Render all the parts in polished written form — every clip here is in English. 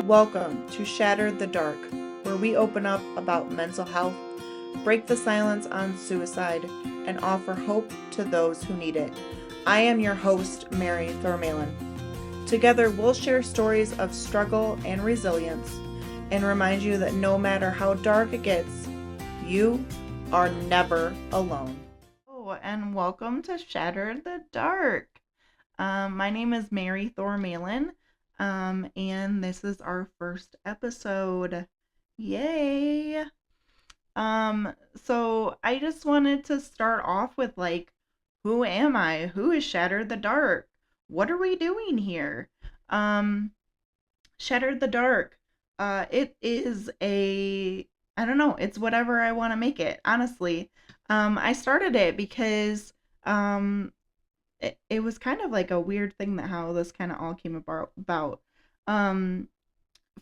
Welcome to Shatter the Dark, where we open up about mental health, break the silence on suicide, and offer hope to those who need it. I am your host, Mary Thormalin. Together, we'll share stories of struggle and resilience and remind you that no matter how dark it gets, you are never alone. Oh, and welcome to Shatter the Dark. My name is Mary Thormalin, and this is our first episode. Yay! So I just wanted to start off with who am I? Who is Shattered the Dark? What are we doing here? Um, Shattered the Dark. It is I don't know, it's whatever I want to make it, honestly. I started it because um it was kind of like a weird thing that how this kind of all came about. Um,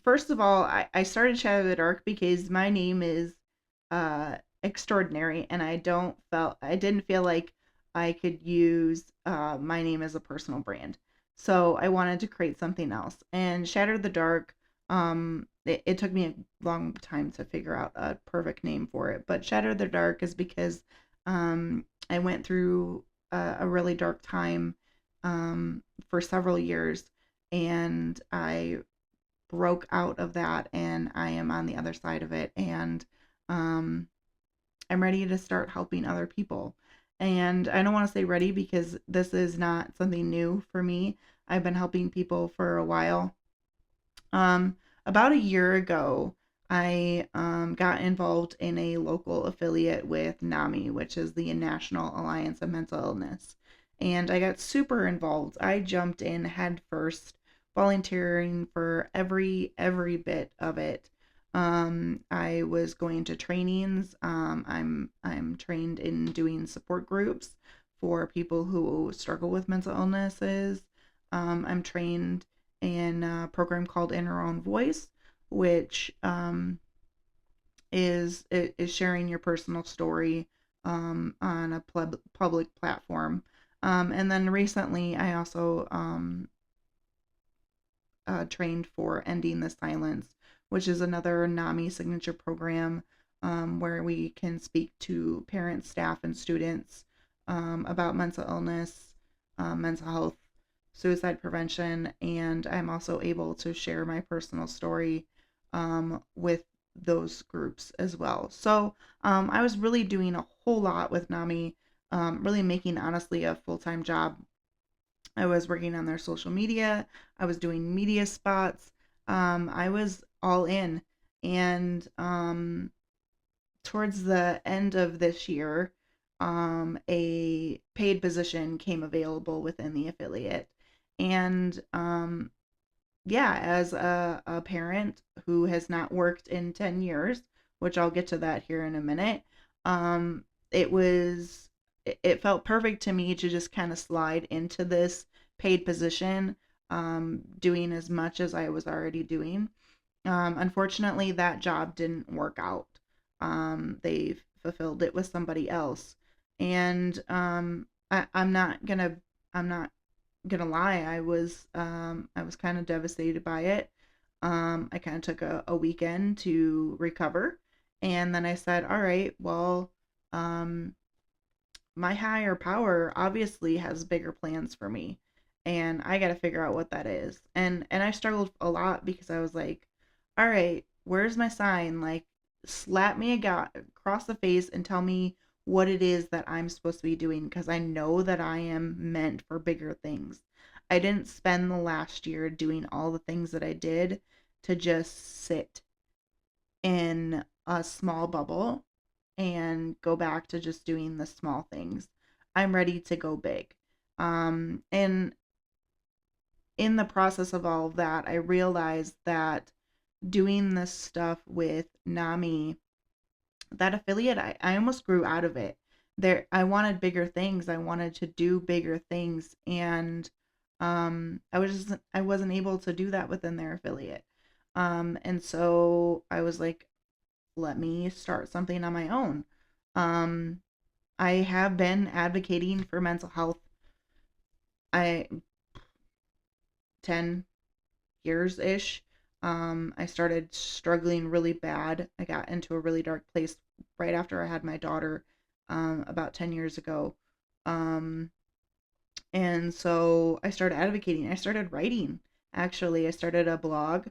First of all, I started Shadow of the Dark because my name is extraordinary, and I didn't feel like I could use my name as a personal brand. So I wanted to create something else. And Shadow of the Dark, it took me a long time to figure out a perfect name for it. But Shadow of the Dark is because I went through a really dark time for several years, and I broke out of that, and I am on the other side of it, and um, I'm ready to start helping other people. And I don't want to say ready because this is not something new for me. I've been helping people for a while. About a year ago, I got involved in a local affiliate with NAMI, which is the National Alliance of Mental Illness. And I got super involved. I jumped in head first, volunteering for every bit of it. I was going to trainings. I'm trained in doing support groups for people who struggle with mental illnesses. I'm trained in a program called In Her Own Voice, which is sharing your personal story on a public platform. And then recently, I also trained for Ending the Silence, which is another NAMI signature program where we can speak to parents, staff, and students about mental illness, mental health, suicide prevention, and I'm also able to share my personal story with those groups as well. So I was really doing a whole lot with NAMI, really making honestly a full time job. I was working on their social media. I was doing media spots. I was all in. And towards the end of this year, a paid position came available within the affiliate. And yeah, as a parent who has not worked in 10 years, which I'll get to that here in a minute, um, it was, it felt perfect to me to just kind of slide into this paid position, doing as much as I was already doing. Unfortunately, that job didn't work out. They fulfilled it with somebody else. And I'm not gonna lie, I was kind of devastated by it. I kind of took a weekend to recover, and then I said, all right, well, um, my higher power obviously has bigger plans for me, and I got to figure out what that is. And I struggled a lot because I was like, all right, where's my sign? Like, slap me across the face and tell me what it is that I'm supposed to be doing, because I know that I am meant for bigger things. I didn't spend the last year doing all the things that I did to just sit in a small bubble and go back to just doing the small things. I'm ready to go big. And in the process of all of that, I realized that doing this stuff with NAMI, that affiliate, I almost grew out of it. There, I wanted bigger things. I wanted to do bigger things, and I wasn't able to do that within their affiliate. And so I was like, let me start something on my own. Um, I have been advocating for mental health. I 10 years ish. I started struggling really bad. I got into a really dark place right after I had my daughter, about 10 years ago. Um, and so I started advocating. I started writing. Actually, I started a blog.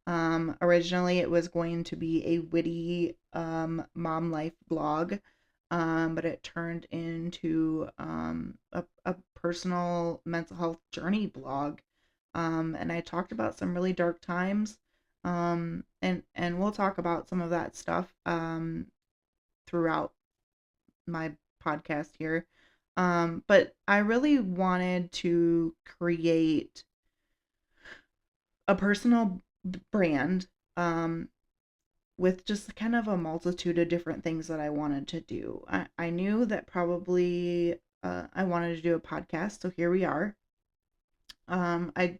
Originally, it was going to be a witty mom life blog, but it turned into a personal mental health journey blog. And I talked about some really dark times, and we'll talk about some of that stuff throughout my podcast here. But I really wanted to create a personal brand with just kind of a multitude of different things that I wanted to do. I knew that probably I wanted to do a podcast, so here we are. I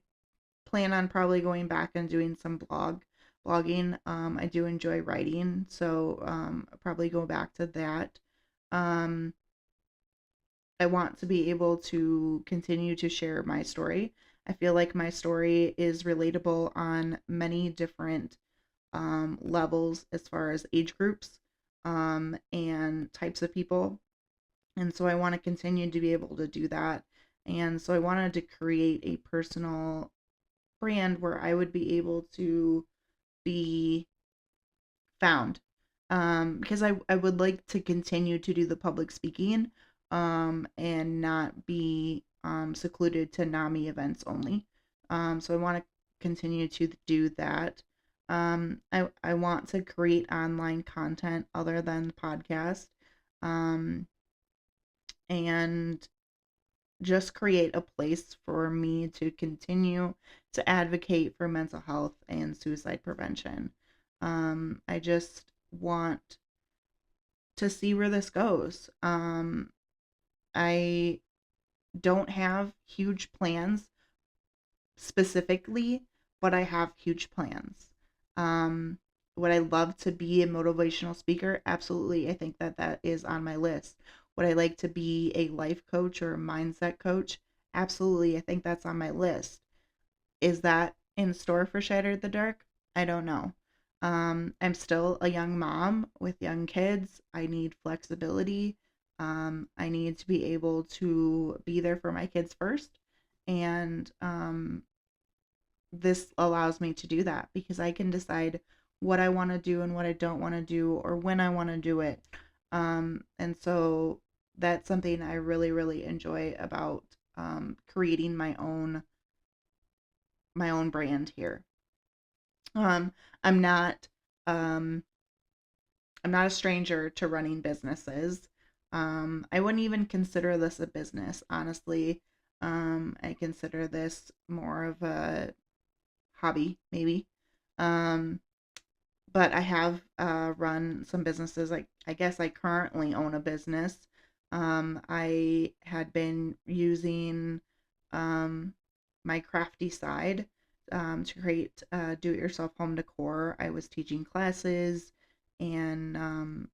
plan on probably going back and doing some blogging. I do enjoy writing, so I'll probably go back to that. Um, I want to be able to continue to share my story. I feel like my story is relatable on many different levels as far as age groups and types of people. And so I want to continue to be able to do that. And so I wanted to create a personal brand where I would be able to be found. Because I would like to continue to do the public speaking and not be secluded to NAMI events only. So I want to continue to do that. I want to create online content other than the podcast, um, and just create a place for me to continue to advocate for mental health and suicide prevention. I just want to see where this goes. I don't have huge plans specifically, but I have huge plans. Um, would I love to be a motivational speaker? Absolutely. I think that that is on my list. Would I like to be a life coach or a mindset coach? Absolutely. I think that's on my list. Is that in store for Shattered the Dark? I don't know. I'm still a young mom with young kids. I need flexibility. I need to be able to be there for my kids first. And this allows me to do that because I can decide what I want to do and what I don't want to do or when I want to do it. And so that's something I really, really enjoy about creating my own brand here. Um, I'm not um, I'm not a stranger to running businesses. I wouldn't even consider this a business, honestly. I consider this more of a hobby, maybe. Um, but I have run some businesses. Like I guess I currently own a business. I had been using um, my crafty side to create do-it-yourself home decor. I was teaching classes and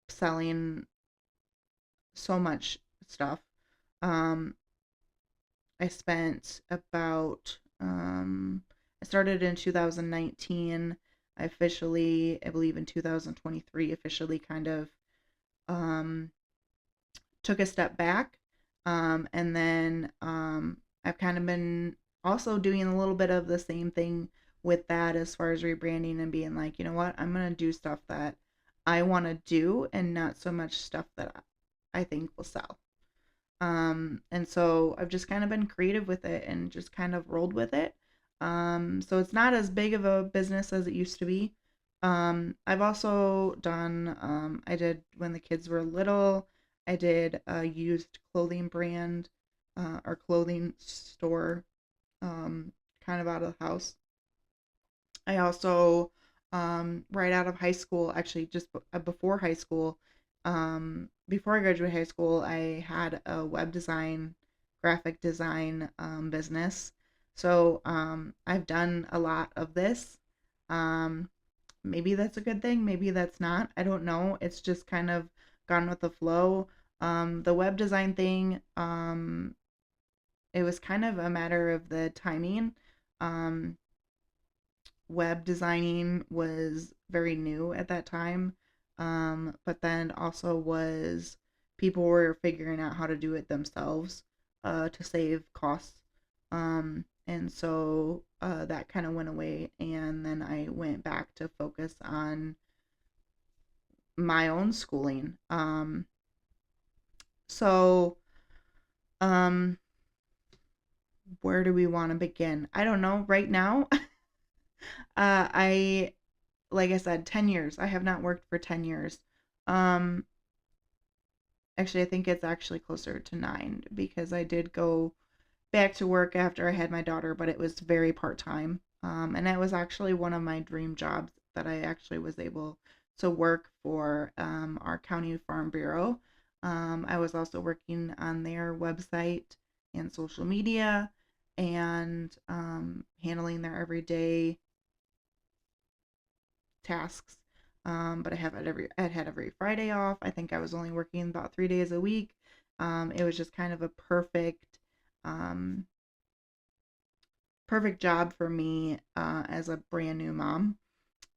selling so much stuff. Um, I spent about I started in 2019. I officially, I believe in 2023, officially kind of um, took a step back. And then I've kind of been also doing a little bit of the same thing with that as far as rebranding and being like, you know what, I'm going to do stuff that I want to do and not so much stuff that I think will sell. And so I've just kind of been creative with it and just kind of rolled with it. So it's not as big of a business as it used to be. I've also done, I did when the kids were little, I did a used clothing brand or clothing store kind of out of the house. I also, right out of high school, actually just before high school, before I graduated high school, I had a web design, graphic design business. So I've done a lot of this. Um, Maybe that's a good thing, maybe that's not. I don't know. It's just kind of gone with the flow. The web design thing, it was kind of a matter of the timing. Um, web designing was very new at that time. But then also was people were figuring out how to do it themselves to save costs. And so that kind of went away. And then I went back to focus on my own schooling. So, um, where do we want to begin? I don't know. Right now, I like I said, 10 years. I have not worked for 10 years. Um, Actually, I think it's actually closer to 9 because I did go back to work after I had my daughter, but it was very part-time. And that was actually one of my dream jobs that I actually was able to work for our county farm bureau. I was also working on their website and social media and handling their everyday tasks. But I had every Friday off. I think I was only working about 3 days a week. It was just kind of a um, perfect job for me as a brand new mom.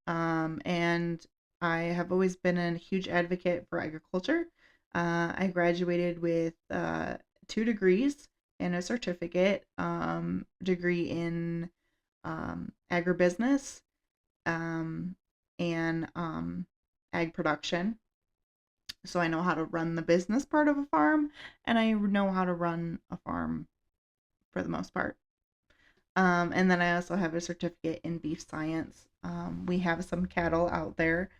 And I have always been a huge advocate for agriculture. I graduated with 2 degrees and a certificate degree in agribusiness um, and ag production. So I know how to run the business part of a farm, and I know how to run a farm for the most part. And then I also have a certificate in beef science. We have some cattle out there,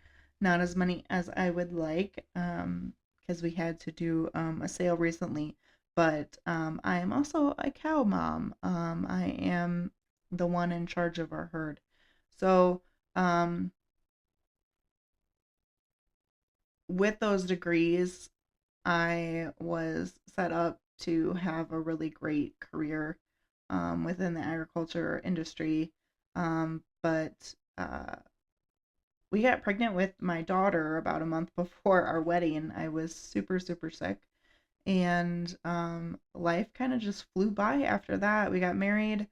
not as many as I would like, because we had to do a sale recently. But I am also a cow mom. I am the one in charge of our herd. So um, with those degrees, I was set up to have a really great career within the agriculture industry. But we got pregnant with my daughter about a month before our wedding. I was super, super sick. And life kind of just flew by after that. We got married.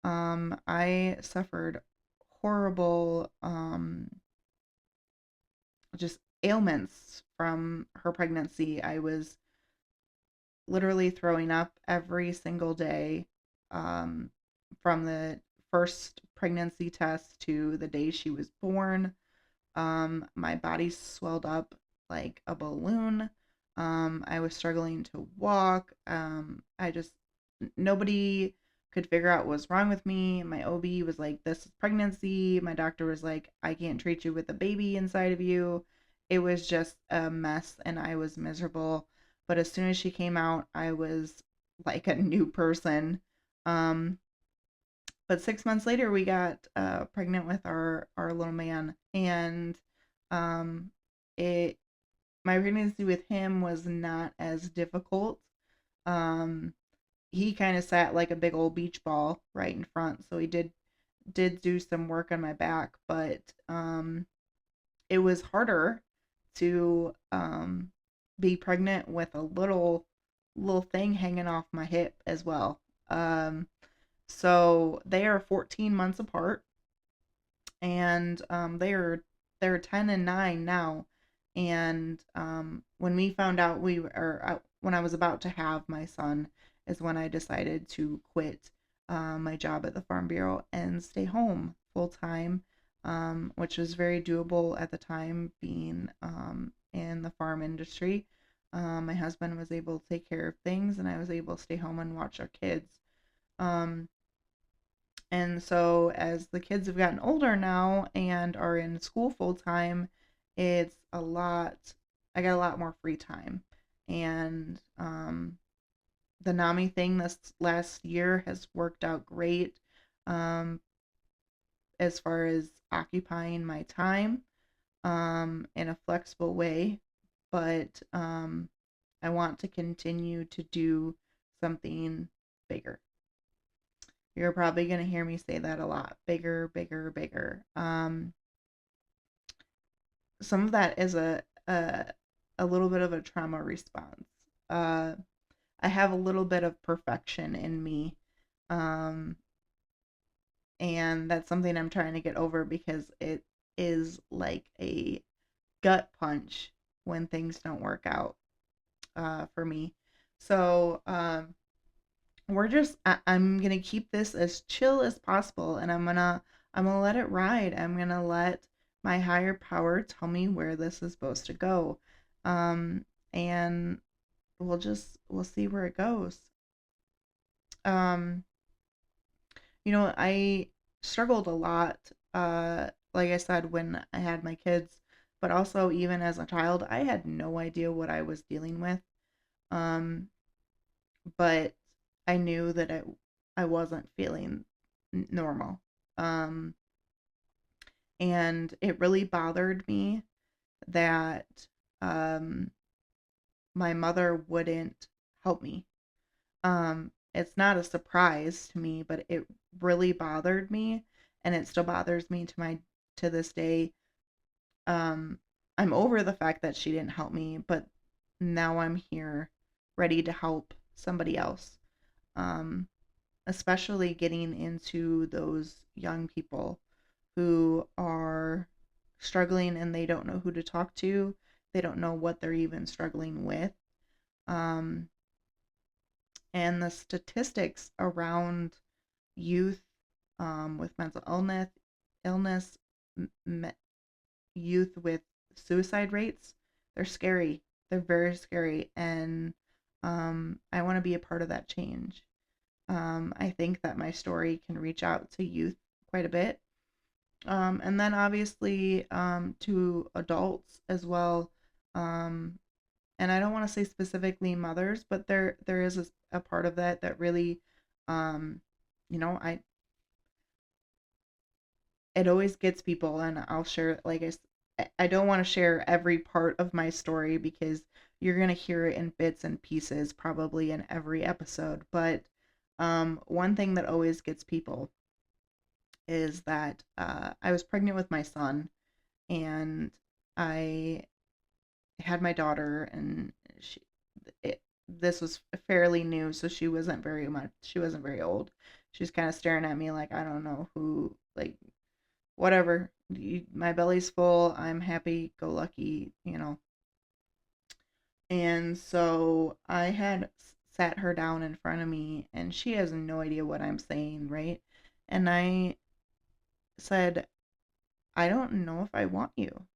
I suffered horrible just ailments from her pregnancy. I was literally throwing up every single day um, from the first pregnancy test to the day she was born. My body swelled up like a balloon. I was struggling to walk. Nobody could figure out what was wrong with me. My OB was like, "This is pregnancy." My doctor was like, "I can't treat you with a baby inside of you." It was just a mess and I was miserable. But as soon as she came out, I was like a new person. Um, but 6 months later, we got pregnant with our little man, and um, it my pregnancy with him was not as difficult. Um, he kind of sat like a big old beach ball right in front, so he did do some work on my back, but it was harder to be pregnant with a little thing hanging off my hip as well. So they are 14 months apart, and they're 10 and 9 now. And when we found out when I was about to have my son, is when I decided to quit my job at the Farm Bureau and stay home full time, which was very doable at the time, being in the farm industry. My husband was able to take care of things, and I was able to stay home and watch our kids. Um, and so as the kids have gotten older now and are in school full time, it's a lot, I got a lot more free time. And the NAMI thing this last year has worked out great um, as far as occupying my time in a flexible way. But I want to continue to do something bigger. You're probably going to hear me say that a lot. Bigger, bigger, bigger. Some of that is a little bit of a trauma response. Uh, I have a little bit of perfection in me. Um, And that's something I'm trying to get over because it is like a gut punch when things don't work out for me. So I'm gonna keep this as chill as possible, and I'm gonna let it ride. I'm gonna let my higher power tell me where this is supposed to go, um, and we'll see where it goes. Um, I struggled a lot, like I said, when I had my kids, but also even as a child, I had no idea what I was dealing with. Um, but I knew that I wasn't feeling normal. Um, and it really bothered me that um, my mother wouldn't help me. It's not a surprise to me, but it really bothered me, and it still bothers me to this day. Um, I'm over the fact that she didn't help me, but now I'm here, ready to help somebody else. Um, Especially getting into those young people who are struggling and they don't know who to talk to. They don't know what they're even struggling with. Um, and the statistics around youth with mental illness, m- youth with suicide rates, they're scary. They're very scary, and I want to be a part of that change. I think that my story can reach out to youth quite a bit. And then obviously to adults as well. Um, and I don't want to say specifically mothers, but there is a part of that that really, um, I it always gets people, and I'll share I don't want to share every part of my story because you're gonna hear it in bits and pieces probably in every episode. But one thing that always gets people is that I was pregnant with my son, and I had my daughter, and this was fairly new, so she wasn't very old. She was kind of staring at me like I don't know who, like whatever. My belly's full. I'm happy go lucky. And so I had sat her down in front of me, and she has no idea what I'm saying, right? And I said, I don't know if I want you.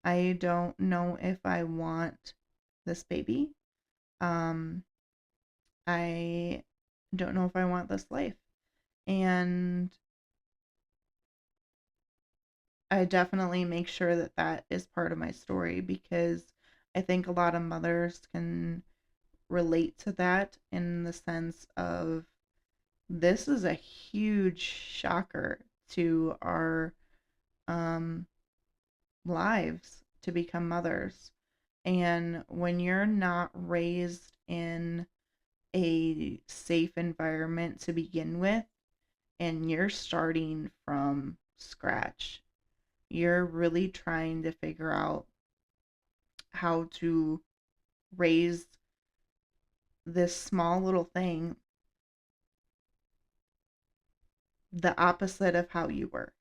I don't know if I want this baby. Um, I don't know if I want this life. And I definitely make sure that that is part of my story because I think a lot of mothers can relate to that in the sense of this is a huge shocker to our um, lives to become mothers. And when you're not raised in a safe environment to begin with, and you're starting from scratch, you're really trying to figure out how to raise this small little thing the opposite of how you were.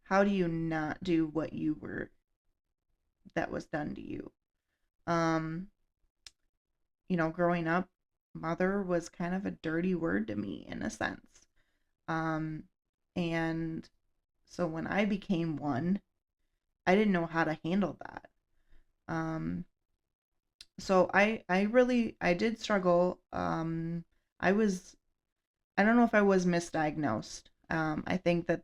How do you not do what you were that was done to you? Um, Growing up, mother was kind of a dirty word to me in a sense. Um, and so when I became one, I didn't know how to handle that. Um, so I did struggle. I was I don't know if I was misdiagnosed. I think that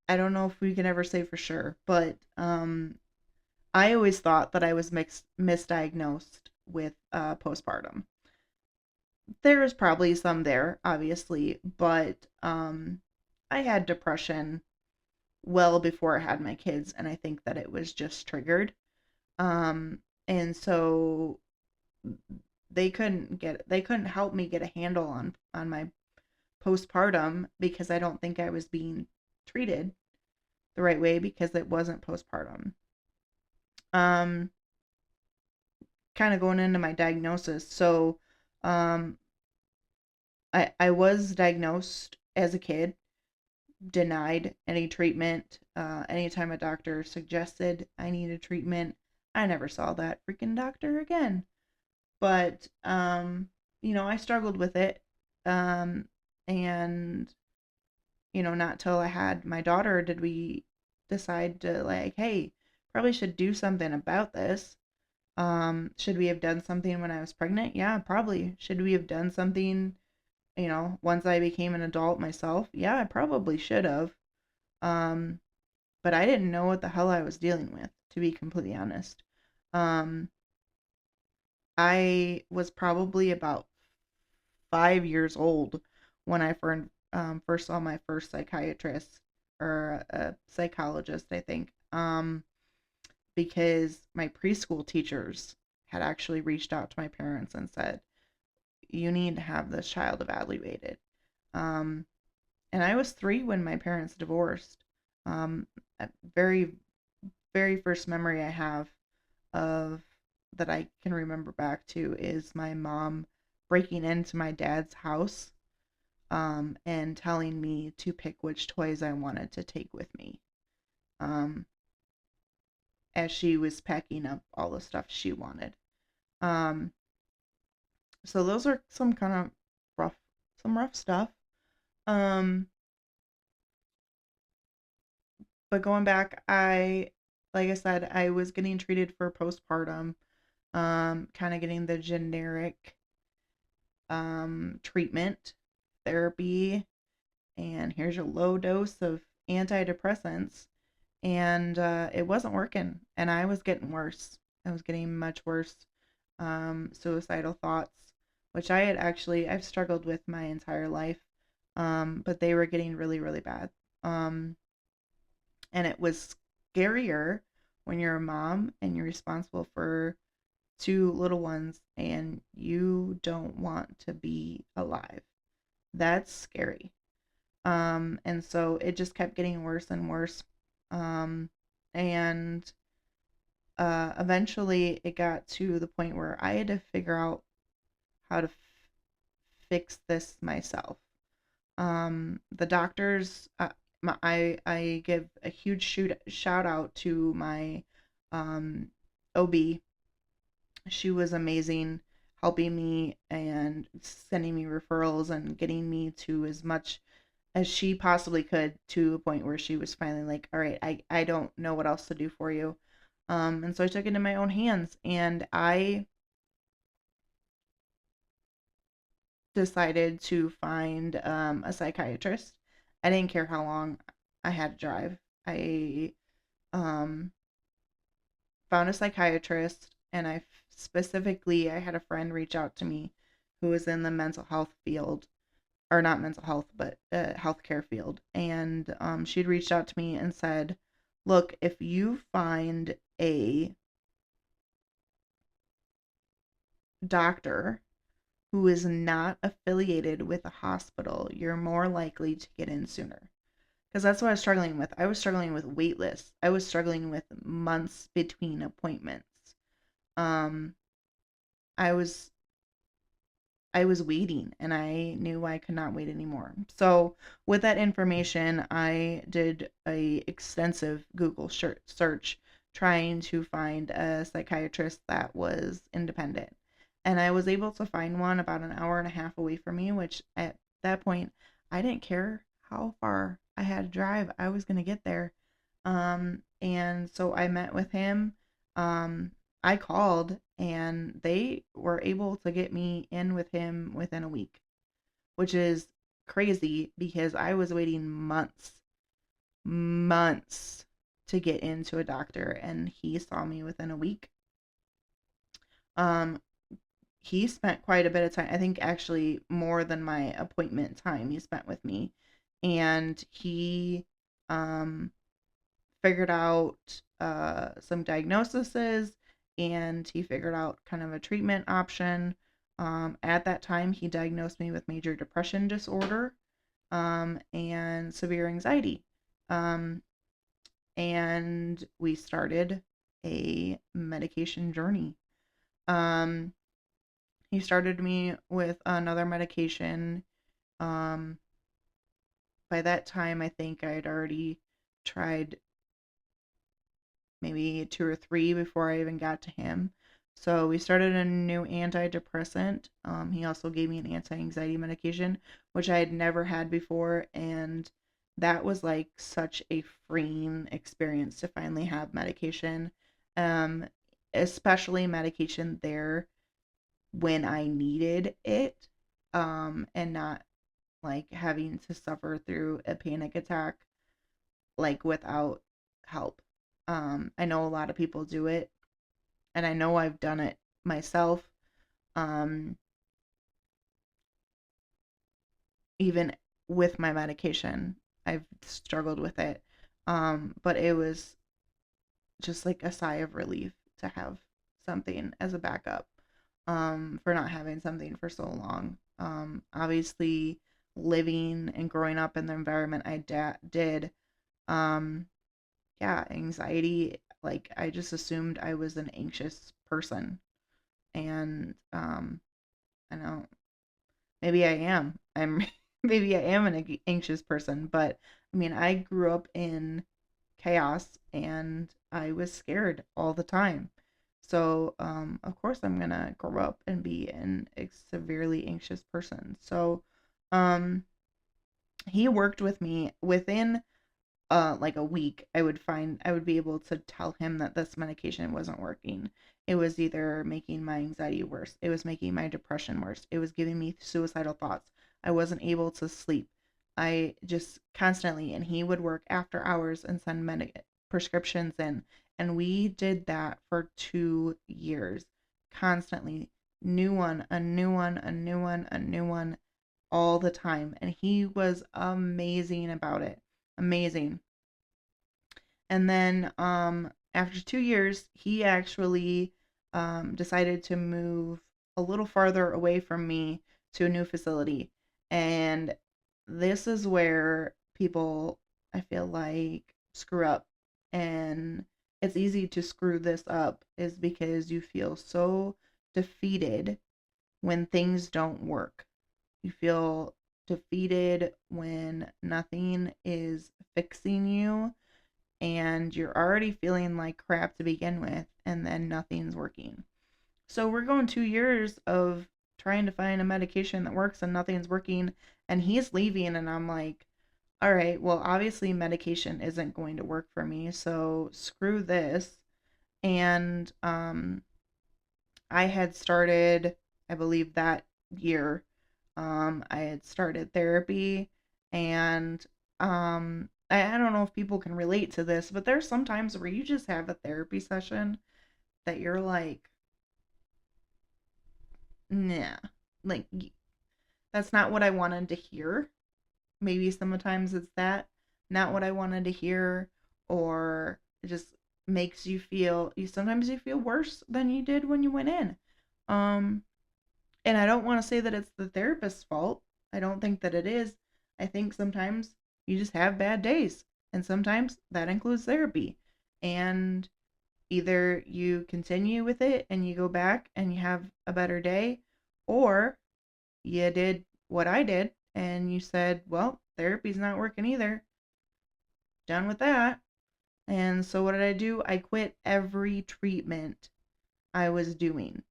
I don't know if we can ever say for sure, but I always thought that I was misdiagnosed with postpartum. There is probably some there, obviously, but I had depression well before I had my kids, and I think that it was just triggered. And so they couldn't help me get a handle on my postpartum because I don't think I was being treated the right way because it wasn't postpartum. Um, Kind of going into my diagnosis. So, um, I was diagnosed as a kid, denied any treatment. Anytime a doctor suggested I needed treatment, I never saw that freaking doctor again. But I struggled with it. Um, and not till I had my daughter did we decide to, like, hey, probably should do something about this. Should we have done something when I was pregnant? Yeah, probably. Should we have done something, once I became an adult myself? Yeah, I probably should have. Um, but I didn't know what the hell I was dealing with, to be completely honest. Um, I was probably about 5 years old when I first saw my first psychiatrist, or a psychologist, I think, because my preschool teachers had actually reached out to my parents and said, you need to have this child evaluated. Um, and I was 3 when my parents divorced. A very, very first memory I have of that I can remember back to is my mom breaking into my dad's house, and telling me to pick which toys I wanted to take with me, um, as she was packing up all the stuff she wanted. Um, so those are some kind of rough, some rough stuff. Um, but going back, like I said, I was getting treated for postpartum, kind of getting the generic treatment, therapy, and here's your low dose of antidepressants. And it wasn't working, and I was getting worse. I was getting much worse. Suicidal thoughts, which I've struggled with my entire life, but they were getting really, really bad. Um, and it was scarier when you're a mom and you're responsible for 2 little ones and you don't want to be alive. That's scary. And so it just kept getting worse and worse. Um, and Eventually it got to the point where I had to figure out how to fix this myself. The doctors, I give a huge shout out to my OB. She was amazing, helping me and sending me referrals and getting me to as much as she possibly could, to a point where she was finally like, all right, I don't know what else to do for you. And so I took it into my own hands, and I decided to find a psychiatrist. I didn't care how long I had to drive. I um, found a psychiatrist, and I had a friend reach out to me who was in the mental health field, or not mental health, but healthcare field. And she'd reached out to me and said, look, if you find a doctor who is not affiliated with a hospital, you're more likely to get in sooner. Because that's what I was struggling with. I was struggling with wait lists. I was struggling with months between appointments. Um, I was I was waiting, and I knew I could not wait anymore. So, with that information, I did a extensive Google search trying to find a psychiatrist that was independent. And I was able to find one about an hour and a half away from me, which at that point, I didn't care how far I had to drive. I was going to get there. And so I met with him. I called, and they were able to get me in with him within a week, which is crazy because I was waiting months to get into a doctor, and he saw me within a week. Um, he spent quite a bit of time, I think actually more than my appointment time he spent with me, and he um figured out some diagnoses, and he figured out kind of a treatment option. At that time, he diagnosed me with major depression disorder, and severe anxiety. Um, and we started a medication journey. Um, he started me with another medication Um, by that time, I think I had already tried maybe two or three before I even got to him. So we started a new antidepressant. He also gave me an anti-anxiety medication, which I had never had before, and that was like such a freeing experience to finally have medication, um, especially medication there when I needed it, and not like having to suffer through a panic attack like without help. I know a lot of people do it, and I know I've done it myself. Um, Even with my medication, I've struggled with it. But it was just like a sigh of relief to have something as a backup, for not having something for so long. Obviously, living and growing up in the environment did, um, yeah, anxiety, like I just assumed I was an anxious person. And I know maybe I am. I'm maybe I am an anxious person, but I mean, I grew up in chaos and I was scared all the time. So, of course I'm gonna grow up and be a severely anxious person. So, um, he worked with me within like a week. I would be able to tell him that this medication wasn't working. It was either making my anxiety worse, it was making my depression worse, it was giving me suicidal thoughts. I wasn't able to sleep. I just constantly, and he would work after hours and send prescriptions in, and we did that for 2 years, constantly. New one, a new one, a new one, a new one, all the time, and he was amazing about it. Amazing. And then after 2 years, he actually decided to move a little farther away from me to a new facility. And this is where people, I feel like, screw up. And it's easy to screw this up, is because you feel so defeated when things don't work. You feel defeated when nothing is fixing you, and you're already feeling like crap to begin with, and then nothing's working. So we're going 2 years of trying to find a medication that works and nothing's working, and he's leaving, and I'm like, all right, well, obviously medication isn't going to work for me, so screw this. And I had started, I believe that year, I had started therapy, and I don't know if people can relate to this, but there's some times where you just have a therapy session that you're like, nah, like that's not what I wanted to hear. Maybe sometimes it's that, not what I wanted to hear, or it just makes you feel, you sometimes you feel worse than you did when you went in. Um, And I don't want to say that it's the therapist's fault. I don't think that it is. I think sometimes you just have bad days, and sometimes that includes therapy. And either you continue with it and you go back and you have a better day, or you did what I did and you said, well, therapy's not working either. Done with that. And so what did I do? I quit every treatment I was doing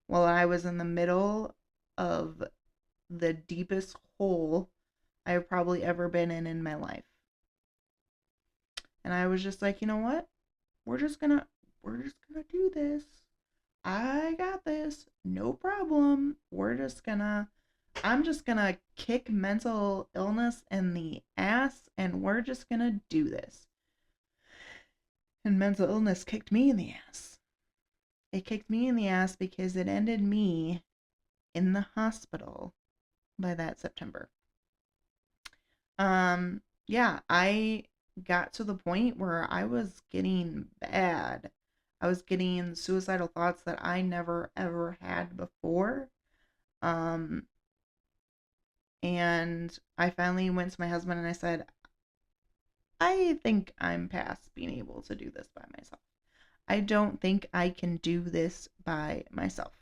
while I was in the middle of the deepest hole I've probably ever been in my life. And I was just like, you know what? We're just gonna do this. I got this. No problem. I'm just gonna kick mental illness in the ass, and we're just gonna do this. And mental illness kicked me in the ass. It kicked me in the ass because it ended me in the hospital by that September. Yeah, I got to the point where I was getting bad. I was getting suicidal thoughts that I never ever had before. Um, and I finally went to my husband and I said, I think I'm past being able to do this by myself. I don't think I can do this by myself.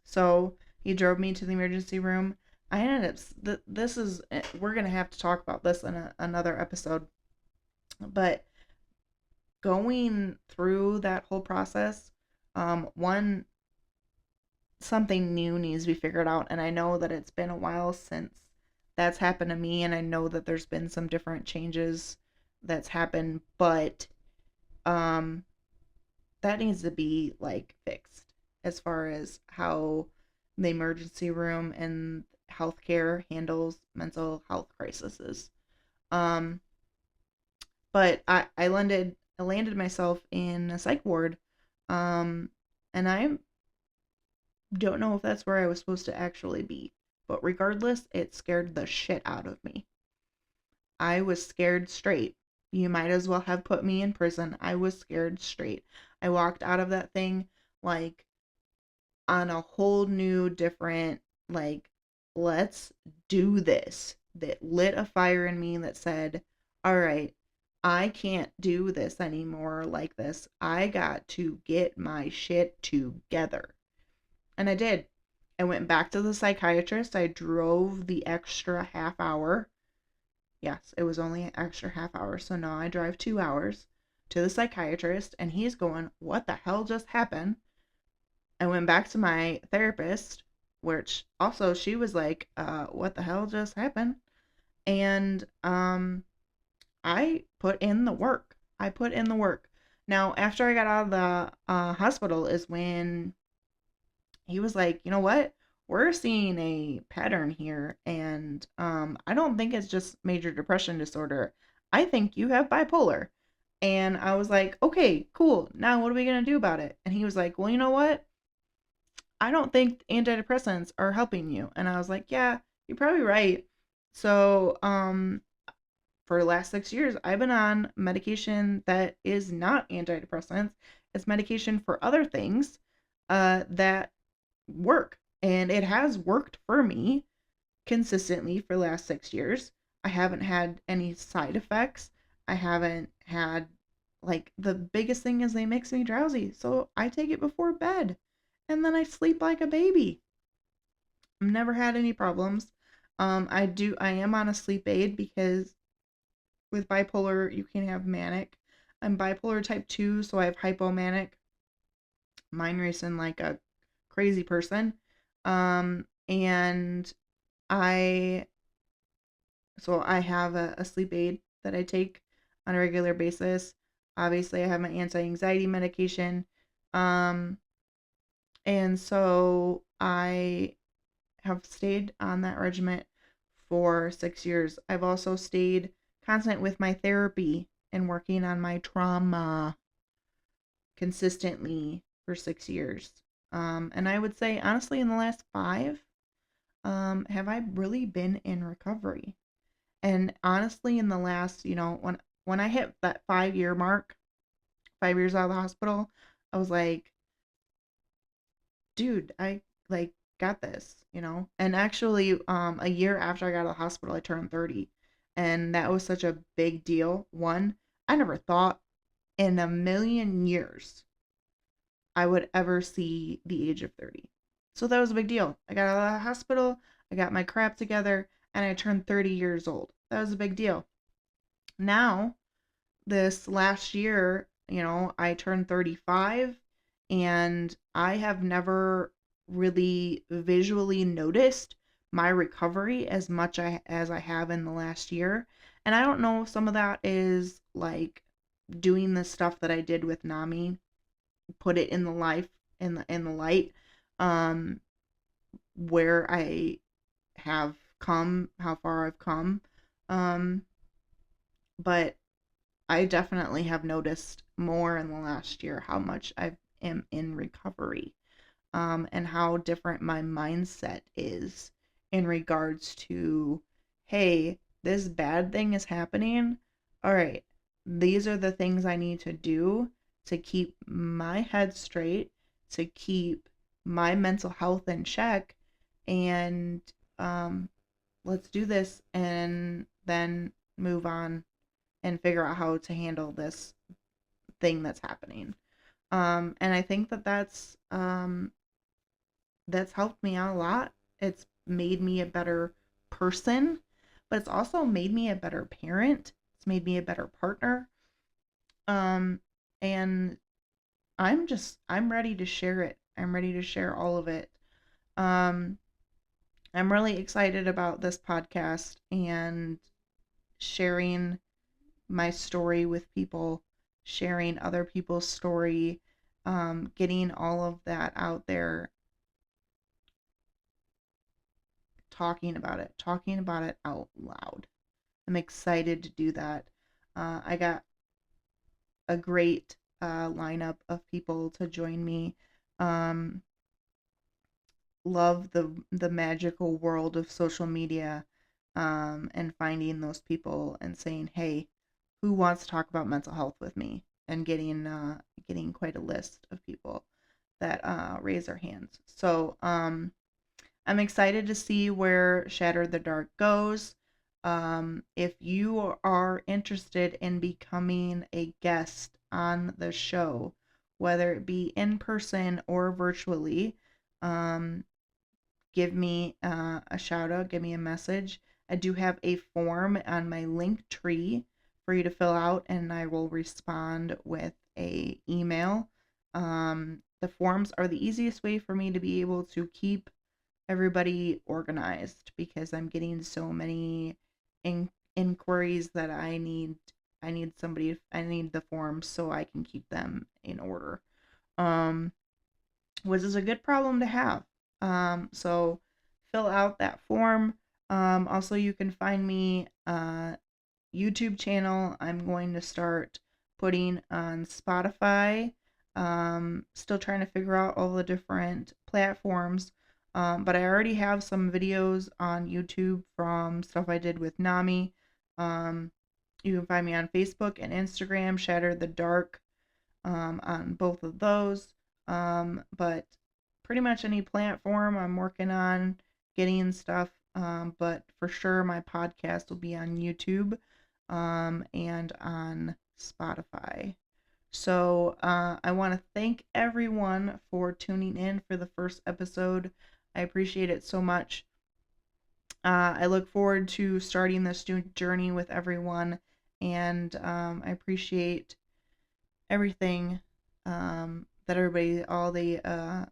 So he drove me to the emergency room. I ended up, this is, we're going to have to talk about this in another episode, but going through that whole process, one, something new needs to be figured out. And I know that it's been a while since that's happened to me. And I know that there's been some different changes that's happened, but, um, that needs to be like fixed as far as how the emergency room and healthcare handles mental health crises. Um, but I landed myself in a psych ward, um, and I don't know if that's where I was supposed to actually be. But regardless, it scared the shit out of me. I was scared straight. You might as well have put me in prison. I was scared straight. I walked out of that thing like on a whole new different, like, let's do this, that lit a fire in me that said, all right, I can't do this anymore like this. I got to get my shit together. And I did. I went back to the psychiatrist. I drove the extra half hour. Yes, it was only an extra half hour. So now I drive 2 hours to the psychiatrist, and he's going, what the hell just happened? I went back to my therapist, which also she was like, what the hell just happened? And I put in the work. I put in the work. Now, after I got out of the hospital is when he was like, you know what? We're seeing a pattern here, and I don't think it's just major depression disorder. I think you have bipolar. And I was like, okay, cool. Now what are we gonna do about it? And he was like, well, you know what? I don't think antidepressants are helping you. And I was like, yeah, you're probably right. So, for the last 6 years, I've been on medication that is not antidepressants. It's medication for other things, that work. And it has worked for me consistently for the last 6 years. I haven't had any side effects. I haven't had, like, the biggest thing is they makes me drowsy. So I take it before bed and then I sleep like a baby. I've never had any problems. I am on a sleep aid because with bipolar, you can have manic. I'm bipolar type 2, so I have hypomanic. Mine racing like a crazy person. And I, so I have a sleep aid that I take on a regular basis. Obviously, I have my anti-anxiety medication. Um, and so I have stayed on that regimen for 6 years. I've also stayed constant with my therapy and working on my trauma consistently for 6 years. And I would say, honestly, in the last five, have I really been in recovery? And honestly, in the last, when I hit that 5 year mark, 5 years out of the hospital, I was like, dude, I like got this. And actually, a year after I got out of the hospital, I turned 30. And that was such a big deal. One, I never thought in a million years I would ever see the age of 30. So that was a big deal. I got out of the hospital, I got my crap together, and I turned 30 years old. That was a big deal. Now, this last year, I turned 35, and I have never really visually noticed my recovery as much as I have in the last year. And I don't know if some of that is like doing the stuff that I did with Nami, put it in the life in the light, um where I have come, how far I've come. Um but I definitely have noticed more in the last year how much I am in recovery, and how different my mindset is in regards to, hey, this bad thing is happening. All right, these are the things I need to do to keep my head straight, to keep my mental health in check, and um, let's do this and then move on and figure out how to handle this thing that's happening. And I think that that's helped me out a lot. It's made me a better person, but it's also made me a better parent. It's made me a better partner. Um, and I'm ready to share it. I'm ready to share all of it. Um, I'm really excited about this podcast and sharing my story with people, sharing other people's story, getting all of that out there, talking about it out loud. I'm excited to do that. I got a great lineup of people to join me. Um, love the magical world of social media, and finding those people and saying, "Hey, who wants to talk about mental health with me?" And getting quite a list of people that raise their hands. So I'm excited to see where Shatter the Dark goes. If you are interested in becoming a guest on the show, whether it be in person or virtually, um, give me a shout out, give me a message. I do have a form on my link tree for you to fill out, and I will respond with a email. The forms are the easiest way for me to be able to keep everybody organized because I'm getting so many inquiries that I need the forms so I can keep them in order. Um, which is a good problem to have. So fill out that form. Also, you can find me YouTube channel. I'm going to start putting on Spotify. Still trying to figure out all the different platforms. But I already have some videos on YouTube from stuff I did with Nami. You can find me on Facebook and Instagram, Shatter the Dark, on both of those. But pretty much any platform I'm working on getting stuff. But for sure, my podcast will be on YouTube, and on Spotify. So I want to thank everyone for tuning in for the first episode. I appreciate it so much. I look forward to starting this journey with everyone, and I appreciate everything, that everybody, all the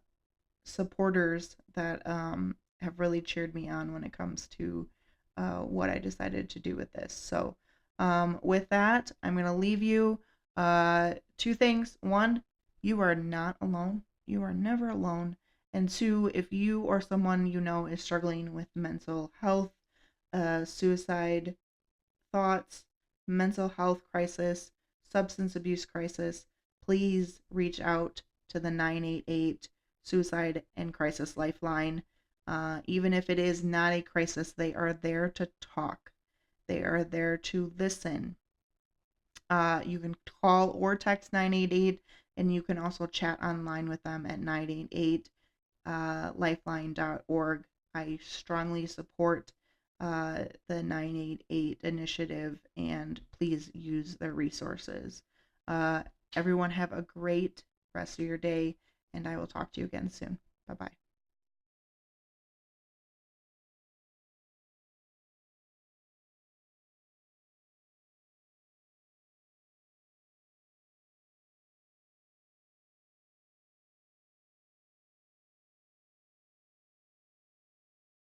supporters that have really cheered me on when it comes to what I decided to do with this. So, with that, I'm going to leave you two things. One, you are not alone, you are never alone. And two, if you or someone you know is struggling with mental health, suicide thoughts, mental health crisis, substance abuse crisis, please reach out to the 988 Suicide and Crisis Lifeline. Even if it is not a crisis, they are there to talk. They are there to listen. You can call or text 988, and you can also chat online with them at 988 lifeline.org. I strongly support the 988 initiative, and please use their resources. Uh, Everyone, have a great rest of your day, and I will talk to you again soon. Bye bye.